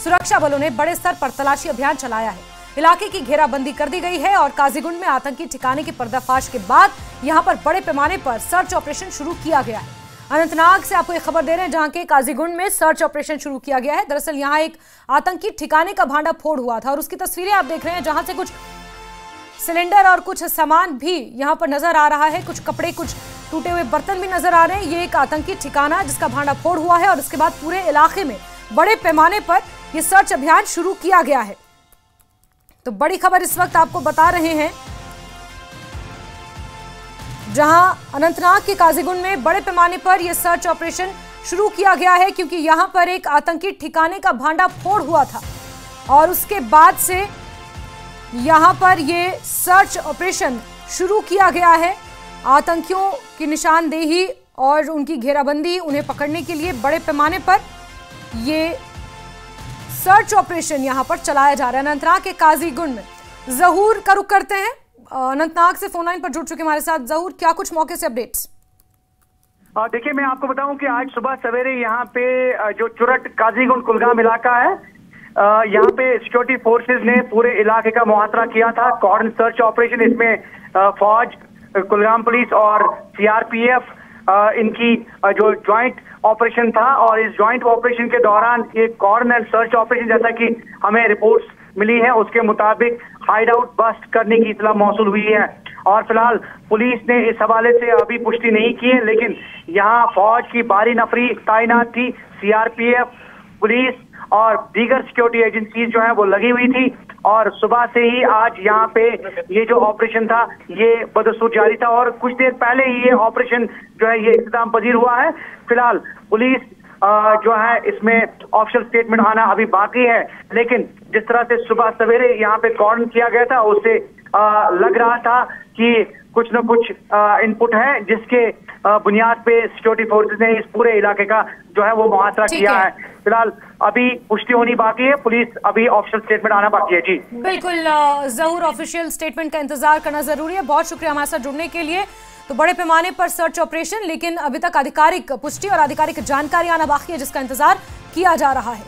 सुरक्षा बलों ने बड़े स्तर पर तलाशी अभियान चलाया है। इलाके की घेराबंदी कर दी गई है और काजीगुंड में आतंकी ठिकाने की पर्दाफाश के बाद यहां पर बड़े पैमाने पर सर्च ऑपरेशन शुरू किया गया है। अनंतनाग से आपको एक खबर दे रहे हैं जहां के काजीगुंड में सर्च ऑपरेशन शुरू किया गया है। दरअसल यहां एक आतंकी ठिकाने का भांडा फोड़ हुआ था और उसकी तस्वीरें आप देख रहे हैं जहां से कुछ सिलेंडर और कुछ सामान भी यहां पर नजर आ रहा है, कुछ कपड़े, कुछ टूटे हुए बर्तन भी नजर आ रहे हैं। ये एक आतंकी ठिकाना जिसका भांडा फोड़ हुआ है और उसके बाद पूरे इलाके में बड़े पैमाने पर यह सर्च अभियान शुरू किया गया है। तो बड़ी खबर इस वक्त आपको बता रहे हैं जहां अनंतनाग के काजीगुंड में बड़े पैमाने पर यह सर्च ऑपरेशन शुरू किया गया है क्योंकि यहां पर एक आतंकी ठिकाने का भांडा फोड़ हुआ था और उसके बाद से यहां पर यह सर्च ऑपरेशन शुरू किया गया है। आतंकियों की निशानदेही और उनकी घेराबंदी, उन्हें पकड़ने के लिए बड़े पैमाने पर यह सर्च ऑपरेशन यहां पर चलाया जा रहा है। अनंतनाग के काजीगुंड में जहूर का रुख करते हैं, अनंतनाग से फोन लाइन पर जुड़ चुके हमारे साथ। जहूर, क्या कुछ मौके से अपडेट्स? देखिए, मैं आपको बताऊं कि आज सुबह सवेरे यहाँ पे जो चुरट काजीगुंड कुलगाम इलाका है, यहाँ पे सिक्योरिटी फोर्सेस ने पूरे इलाके का मुहासरा किया था। कॉर्डन सर्च ऑपरेशन, इसमें फौज, कुलगाम पुलिस और सीआरपीएफ इनकी जो ज्वाइंट ऑपरेशन था और इस ज्वाइंट ऑपरेशन के दौरान ये कॉर्डन सर्च ऑपरेशन, जैसा कि हमें रिपोर्ट्स मिली है उसके मुताबिक हाइड आउट बस्ट करने की इत्तला मौसूल हुई है और फिलहाल पुलिस ने इस हवाले से अभी पुष्टि नहीं की है, लेकिन यहाँ फौज की भारी नफरी तैनात थी। सीआरपीएफ, पुलिस और दीगर सिक्योरिटी एजेंसीज जो है वो लगी हुई थी और सुबह से ही आज यहाँ पे ये जो ऑपरेशन था ये बदस्तूर जारी था और कुछ देर पहले ही ये ऑपरेशन जो है ये इख्तिताम पजीर हुआ है। फिलहाल पुलिस जो है इसमें ऑफिशियल स्टेटमेंट आना अभी बाकी है, लेकिन जिस तरह से सुबह सवेरे यहाँ पे कॉर्डन किया गया था उससे लग रहा था कि कुछ न कुछ इनपुट है जिसके बुनियाद पे सिक्योरिटी फोर्सेस ने इस पूरे इलाके का जो है वो मुहासरा किया है। फिलहाल अभी पुष्टि होनी बाकी है, पुलिस अभी ऑफिशियल स्टेटमेंट आना बाकी है। जी बिल्कुल जहूर, ऑफिशियल स्टेटमेंट का इंतजार करना जरूरी है। बहुत शुक्रिया हमारे साथ जुड़ने के लिए। तो बड़े पैमाने पर सर्च ऑपरेशन, लेकिन अभी तक आधिकारिक पुष्टि और आधिकारिक जानकारी आना बाकी है जिसका इंतजार किया जा रहा है।